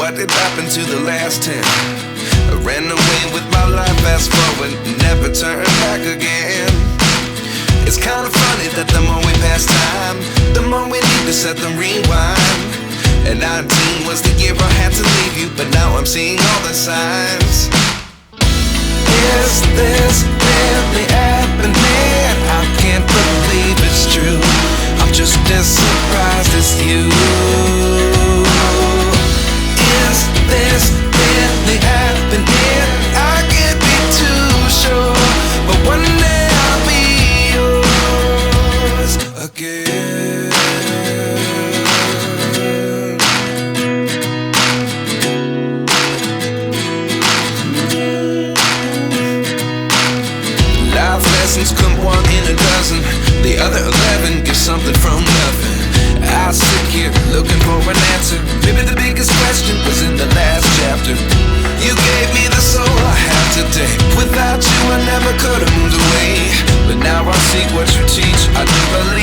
what did happen to the last 10? I ran away with my life, fast forward, never turn back again. It's kind of funny that the more we pass time, the more we need to set them rewind. And 19 was the year I had to leave you, but now I'm seeing all the signs. Is this really happening? I can't believe it's true. I'm just as surprised as you. Is this really happening? I can't be too sure, but one day I'll be yours again. Life lessons come one in a dozen. The other 11 get something from nothing. I sit here looking for an answer. Maybe the biggest question was in the last chapter. You gave me the soul I have today. Without you I never could have moved away, but now I see what you teach. I do believe